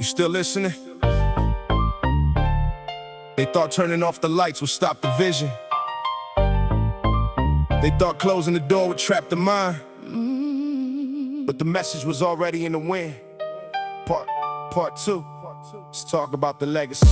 still listening? They thought turning off the lights would stop the vision. They thought closing the door would trap the mind. But the message was already in the wind. Part two. Let's talk about the legacy.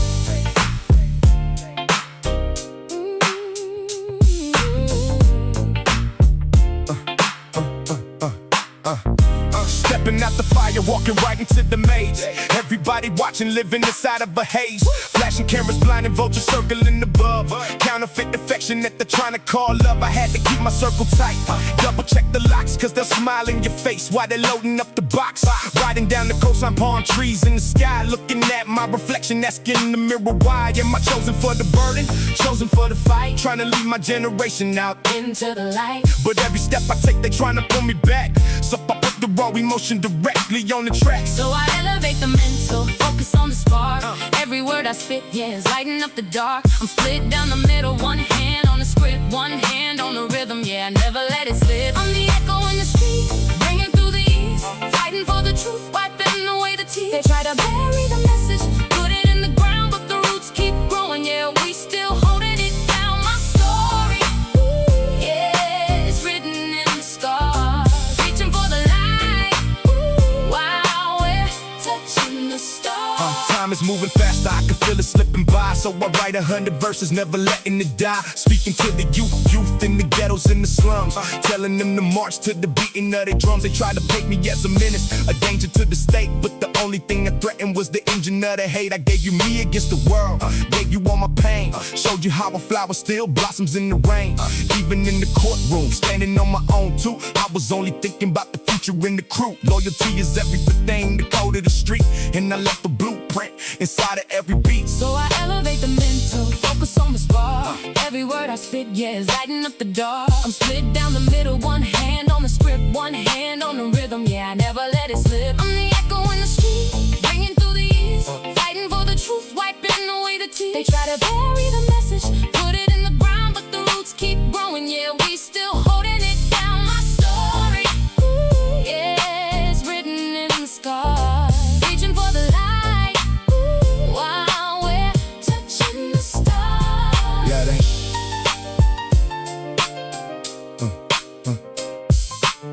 Stepping out the fire, walking right into the maze. Everybody watching, living inside of a haze. Flashing cameras, blinding vultures circling above. Counterfeit affection that they're trying to call love. I had to keep my circle tight. Double check the locks, cause they'll smile in your face while they're loading up the box. Riding down the coast on palm trees in the sky, looking at my reflection, asking in the mirror, why am I chosen for the burden? Chosen for the fight, trying to lead my generation out into the light. But every step I take, they trying to pull me back. So I put the raw emotion directly on the track. So I elevate the mental, focus on the spark. Every word I spit, yeah, is lighting up the dark. I'm split down the middle, one hand on the script, one hand on the rhythm, yeah, I never let it slip. I'm the echo in the street, ringing through the east, fighting for the truth, wiping away the tears. They try to bury the message, put it in the ground, but the roots keep growing, yeah, we still holding it down. My story, yeah, it's written in the scars, reaching for the light, while we're touching the stars. Time is moving faster, I can feel it slipping by. So I write 100 verses, never letting it die. Speaking to the youth in the ghettos, in the slums, telling them to march to the beating of their drums. They tried to paint me as a menace, a danger to the state, but the only thing I threatened was the engine of the hate. I gave you me against the world, gave you all my pain, showed you how a flower still blossoms in the rain. Even in the courtroom, standing on my own too, I was only thinking about the future in the crew. Loyalty is everything, the code of the street, and I left a blueprint inside of every beat. So I elevate the mental, focus on the spark. Every word I spit, yeah, is lighting up the dark. I'm split down the middle, one hand on the script, one hand on the rhythm, yeah, I never let it slip. I'm the echo in the street, ringing through the years, fighting for the truth, wiping away the tears. They try to bury the message, put it in the ground, but the roots keep growing, yeah, we still holding it down. My story, yeah, it's written in the scars, reaching for the light, while we're touching the stars. Yeah,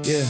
yeah.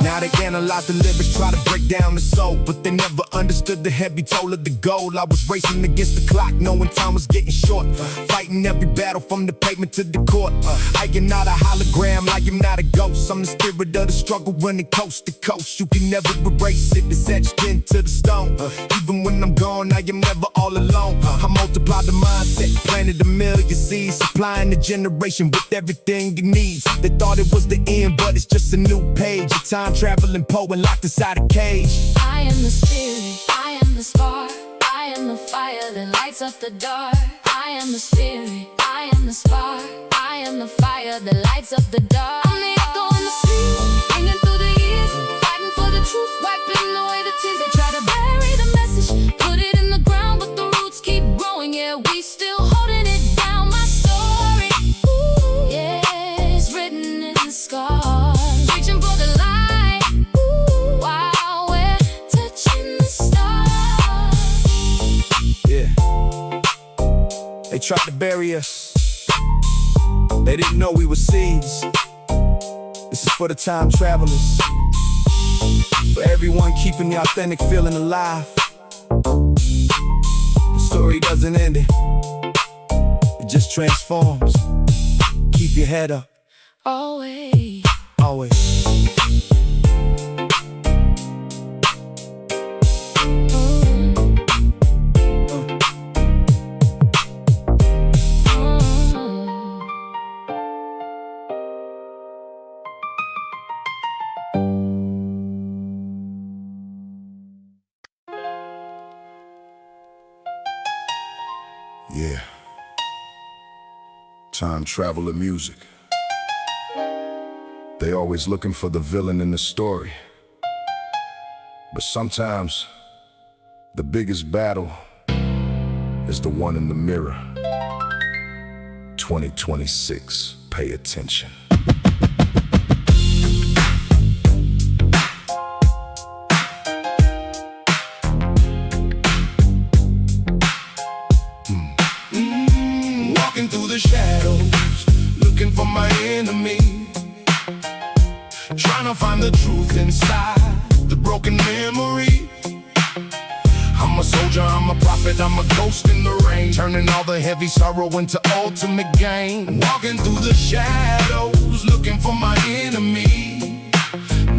Now they analyze the lyrics, try to break down the soul, but they never understood the heavy toll of the goal. I was racing against the clock, knowing time was getting short, fighting every battle from the pavement to the court. I am not a hologram, I am not a ghost. I'm the spirit of the struggle running coast to coast. You can never erase it, it's etched into the stone. Even when I'm gone, I am never all alone. I multiply the mindset, planted a million seeds, supplying the generation with everything it needs. They thought it was the end, but it's just a new page. A time-traveling poet locked inside a cage. I am the spirit, I am the spark, I am the fire that lights up the dark. I am the spirit, I am the spark, I am the fire that lights up the dark. I'm the echo in the street, ringing through the years, fighting for the truth, wiping away the tears. They try to bury the message, put it in the ground, but the roots keep growing, yeah, we still holding it down. My story, yeah, it's written in the scars, reaching for the light, while we're touching the stars. Yeah. They tried to bury us. They didn't know we were seeds. This is for the time travelers, for everyone keeping the authentic feeling alive. The story doesn't end it just transforms. Keep your head up, Always. always. Yeah. Time traveler music. They always looking for the villain in the story. But sometimes the biggest battle is the one in the mirror. 2026, pay attention. the shadows, looking for my enemy, trying to find the truth inside the broken memory. I'm a soldier, I'm a prophet, I'm a ghost in the rain, turning all the heavy sorrow into ultimate gain. Walking through the shadows, looking for my enemy.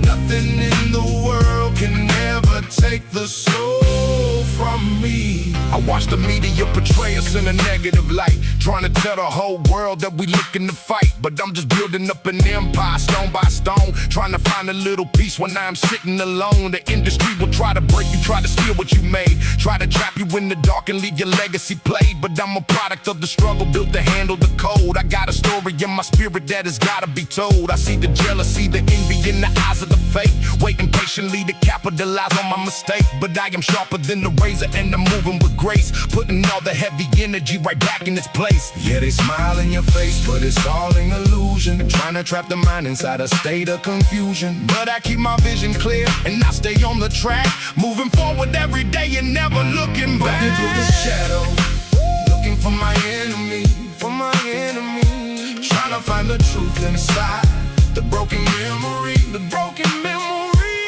Nothing in the world can ever take the soul from me. I watch the media portray us in a negative light, trying to tell the whole world that we looking to fight. But I'm just building up an empire stone by stone, trying to find a little peace when I'm sitting alone. The industry will try to break you, try to steal what you made, try to trap you in the dark and leave your legacy played. But I'm a product of the struggle, built to handle the cold. I got a story in my spirit that has gotta be told. I see the jealousy, the envy in the eyes of the fake, waiting patiently to capitalize on my mistake. But I am sharper than the razor and I'm moving with grace, putting all the heavy energy right back in its place. Yeah, they smile in your face, but it's all an illusion, trying to trap the mind inside a state of confusion. But I keep my vision clear and I stay on the track, moving forward every day and never looking back. Walking through the shadows, looking for my enemy, trying to find the truth inside the broken memory,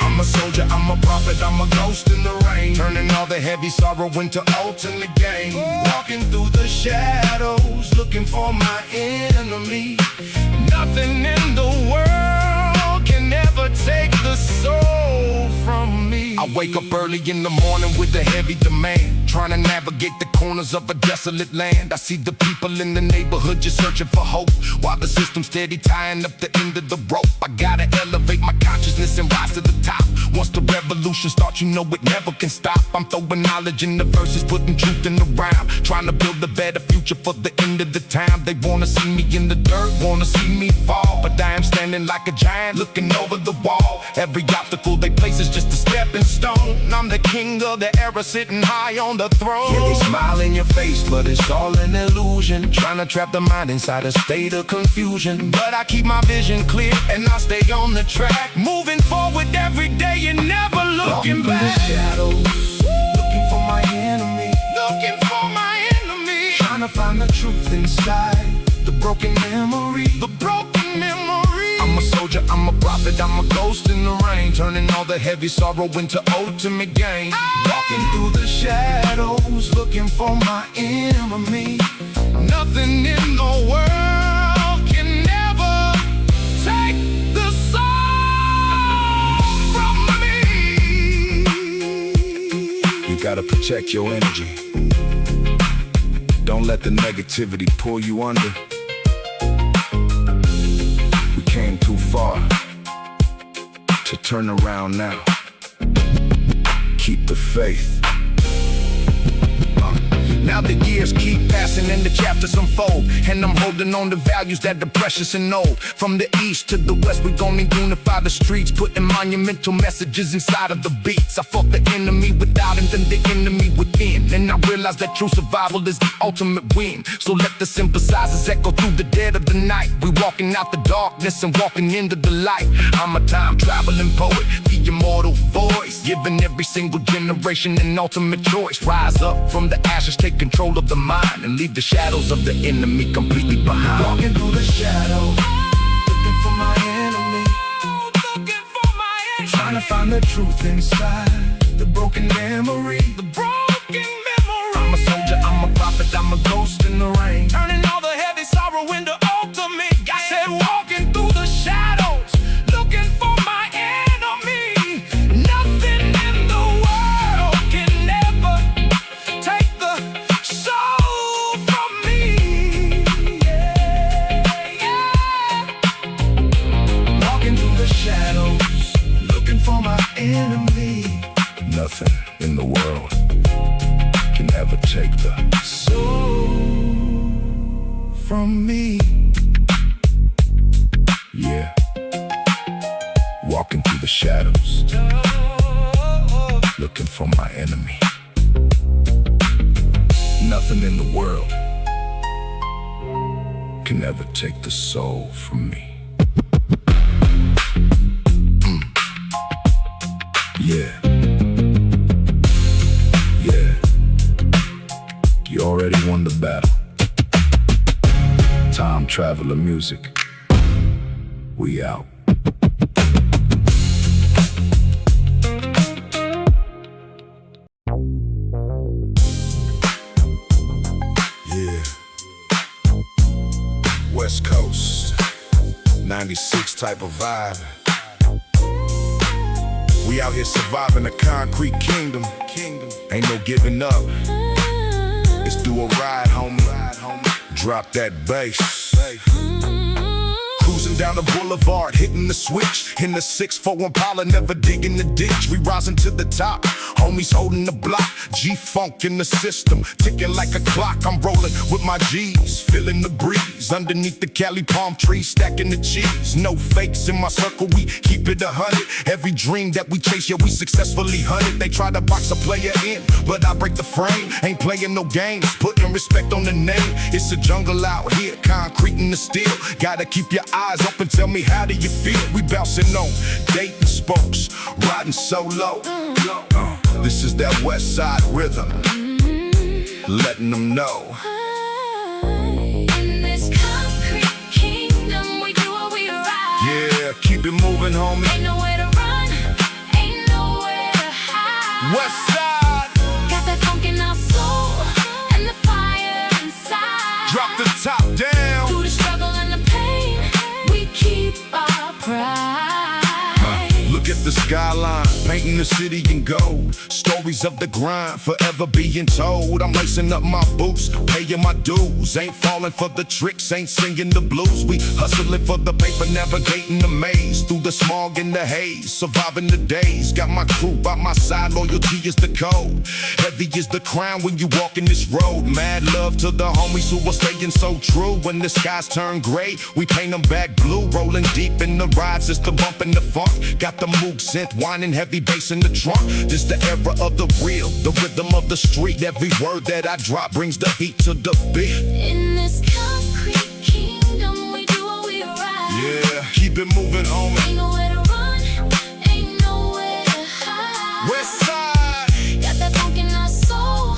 I'm a soldier, I'm a prophet, I'm a ghost in the rain, turning all the heavy sorrow into ultimate gain. Walking through the shadows, looking for my enemy. Nothing in the world can ever take the soul from me. I wake up early in the morning with a heavy demand, trying to navigate the corners of a desolate land. I see the people in the neighborhood just searching for hope, while the system steady tying up the end of the rope. I gotta elevate my consciousness and rise to the top. Once the revolution starts, you know it never can stop. I'm throwing knowledge in the verses, putting truth in the rhyme, trying to build a better future for the end of the time. They wanna see me in the dirt, wanna see me fall, but I am standing like a giant, looking over the wall. Every obstacle they place is just a stepping stone. I'm the king of the era, sitting high on the throne. Yeah, they smile in your face, but it's all an illusion, trying to trap the mind inside a state of confusion. But I keep my vision clear and I stay on the track, moving forward every day and never looking back. Walking through the shadows, looking for my enemy, trying to find the truth inside the broken memory, I'm a soldier, I'm a prophet, I'm a ghost in the rain, turning all the heavy sorrow into ultimate gain. Walking through the shadows, looking for my enemy. Nothing in the world can ever take the soul from me. You gotta protect your energy. Don't let the negativity pull you under. We came too far to turn around now. Keep the faith. Now the years keep passing and the chapters unfold, and I'm holding on to values that are precious and old. From the east to the west, we're gonna unify the streets, putting monumental messages inside of the beats. I fought the enemy without him, then the enemy within, and I realized that true survival is the ultimate win. So let the sympathizers echo through the dead of the night. We walking out the darkness and walking into the light. I'm a time-traveling poet, the immortal voice, giving every single generation an ultimate choice. Rise up from the ashes, take control of the mind, and leave the shadows of the enemy completely behind. Walking through the shadows, looking for my enemy, trying to find the truth inside the broken memory, I'm a soldier, I'm a prophet, I'm a ghost in the rain, turning all the heavy sorrow into ultimate gain. I said walking through the shadows, looking for my enemy. Nothing in the world can ever take the soul from me. Walking through the shadows, looking for my enemy. Nothing in the world can ever take the soul from me. Yeah, walking through the shadows, looking for my enemy. Nothing in the world can ever take the soul from me. Yeah. You already won the battle. Time traveler music. We out. Yeah. West Coast, 96 type of vibe. We out here surviving a concrete kingdom. Ain't no giving up. It's do a ride, homie. Drop that bass. Cruising down the boulevard, hitting the switch. In the 6'4" Impala, never digging the ditch. We rising to the top, homies holding the block. G-funk in the system, ticking like a clock. I'm rolling with my G's, feeling the breeze. Underneath the Cali palm tree, stacking the cheese. No fakes in my circle, we keep it 100. Every dream that we chase, yeah, we successfully hunted. They try to box a player in, but I break the frame. Ain't playing no games, putting respect on the name. It's a jungle out here, concrete in the steel. Gotta keep your eyes open, tell me how do you feel? We bouncing on dating spokes, riding solo. This is that west side rhythm, letting them know. In this concrete kingdom, we do what we ride. Yeah, keep it moving, homie. Ain't nowhere to run, ain't nowhere to hide. West side, got that funk in our soul and the fire inside. drop the top down. Through the struggle and the pain, we keep our pride. Look at the skyline, painting the city in gold. Stories of the grind, forever being told. I'm lacing up my boots, paying my dues. Ain't falling for the tricks, ain't singing the blues. We hustling for the paper, navigating the maze. Through the smog and the haze, surviving the days. Got my crew by my side, loyalty is the code. Heavy is the crown when you walk in this road. Mad love to the homies who are staying so true. When the skies turn gray, we paint them back blue. Rolling deep in the rides, it's the bump and the funk. Got the moog synth, whining heavy bass in the trunk. This the era of the real, the rhythm of the street. Every word that I drop brings the heat to the beat. In this concrete kingdom, we do what we ride. Yeah, keep it moving, homie. Ain't nowhere to run, ain't nowhere to hide. West side, got that funk in our soul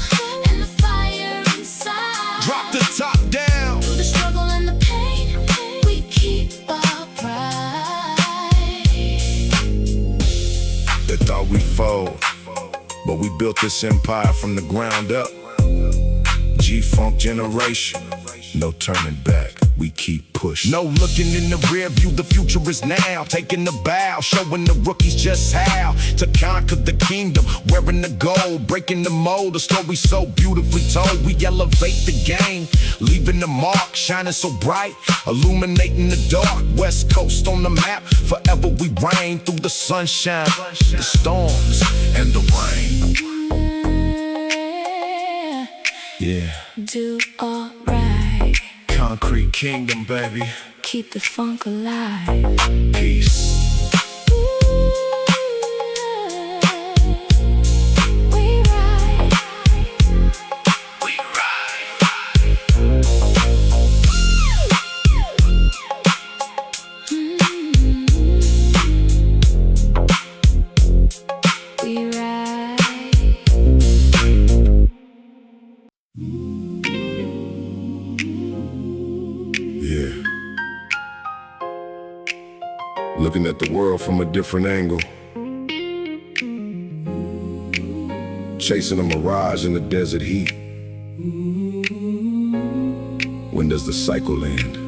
and the fire inside. drop the top down. Through the struggle and the pain, we keep our pride. They thought we fold, but we built this empire from the ground up. G-funk generation, no turning back, we keep pushing. No looking in the rear view, the future is now. Taking the bow, showing the rookies just how to conquer the kingdom. Wearing the gold, breaking the mold. The story so beautifully told. We elevate the game, leaving the mark, shining so bright, illuminating the dark. West Coast on the map, forever we reign. Through the sunshine, the storms, and the rain. Yeah, Do alright, concrete kingdom, baby. keep the funk alive. Peace. We ride. We ride. We ride. Yeah. Looking at the world from a different angle. Chasing a mirage in the desert heat. When does the cycle end?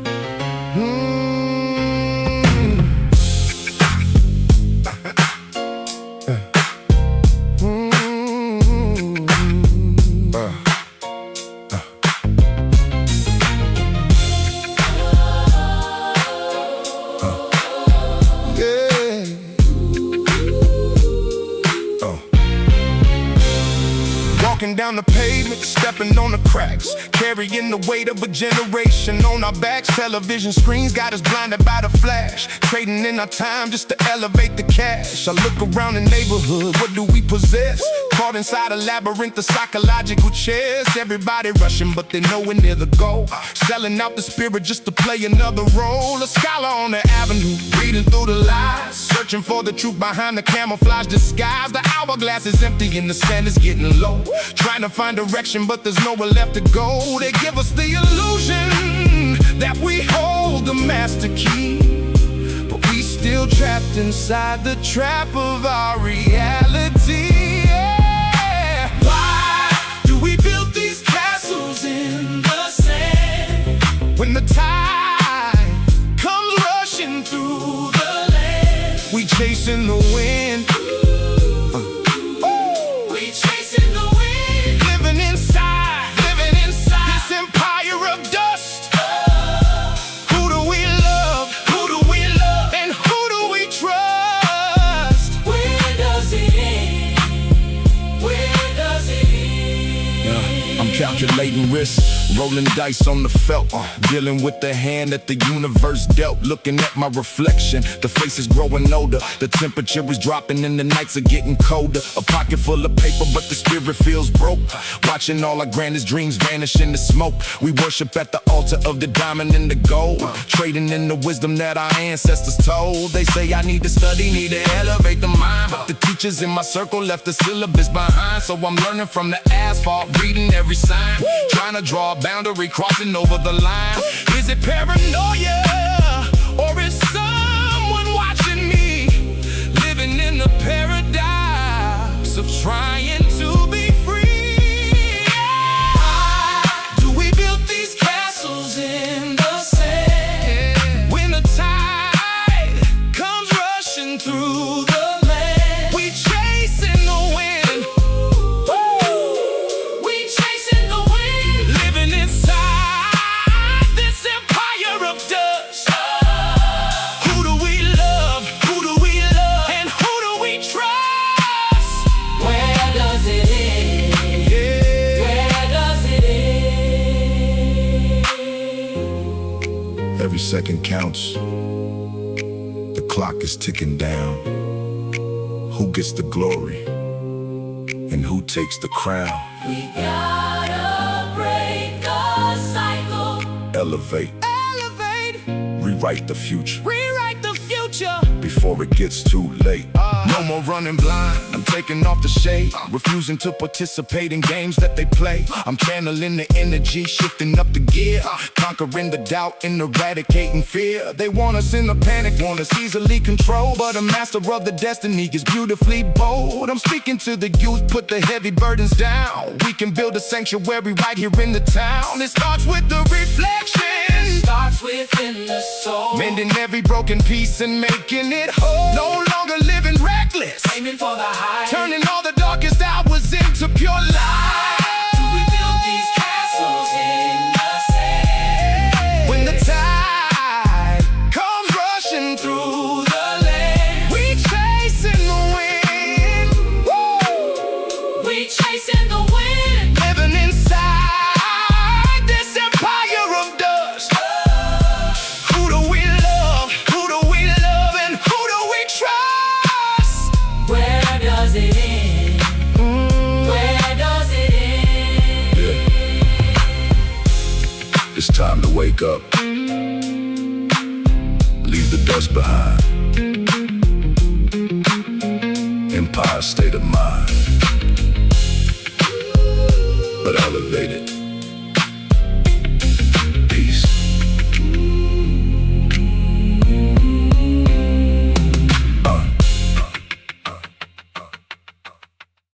Walking down the pavement, stepping on the cracks, carrying the weight of a generation on our backs. Television screens got us blinded by the flash, trading in our time just to elevate the cash. I look around the neighborhood, what do we possess? Caught inside a labyrinth of psychological chairs. Everybody rushing, but they're nowhere near the goal. Selling out the spirit just to play another role. A scholar on the avenue, reading through the lies, searching for the truth behind the camouflage disguise. The hourglass is empty and the sand is getting low. Trying to find direction, but there's nowhere left to go. They give us the illusion that we master key, but we still trapped inside the trap of our reality. Yeah. Why do we build these castles in the sand when the tide comes rushing through the land? We chasing the wind. We chasing the wind. Living inside this empire of dust. Who do we love? Who do we love? And who do we trust? Where does it end? Where does it end? I'm calculating risks, rolling dice on the felt, dealing with the hand that the universe dealt. Looking at my reflection, the face is growing older, the temperature is dropping and the nights are getting colder. A pocket full of paper, but the spirit feels broke. Watching all our grandest dreams vanish in the smoke. We worship at the altar of the diamond and the gold, trading in the wisdom that our ancestors told. They say I need to study, need to elevate the mind, but the teachers in my circle left the syllabus behind. So I'm learning from the asphalt, reading every sign, trying to draw a boundary, crossing over the line. Is it paranoia, or is someone watching me, living in the paradox of trying to be free? Why do we build these castles in the sand when the tide comes rushing through the land? We chasing the wind. We chasing the wind. Living inside this empire of dust. Who do we love? Who do we love? And who do we trust? Where does it end? Yeah. Where does it end? Every second counts. The clock is ticking down. Who gets the glory? And who takes the crown? We gotta break the cycle. Elevate, rewrite the future Rewrite the future. before it gets too late. No more running blind, I'm taking off the shade, refusing to participate in games that they play. I'm channeling the energy, shifting up the gear, conquering the doubt and eradicating fear. They want us in a panic, want us easily controlled, but a master of the destiny is beautifully bold. I'm speaking to the youth, put the heavy burdens down. We can build a sanctuary right here in the town. It starts with the reflection, Starts within the soul. mending every broken piece and making it whole. No longer living reckless, Aiming for the high. turning all the darkest hours into pure light. Do we build these castles in the sand When the tide comes rushing through the land, we chasing the wind. Woo! We chasing the wind. Living inside this empire of dust. Who do we love? Who do we love? And who do we trust? Where does it end? Where does it end? It's time to wake up. Leave the dust behind. Empire state of mind, but elevate it.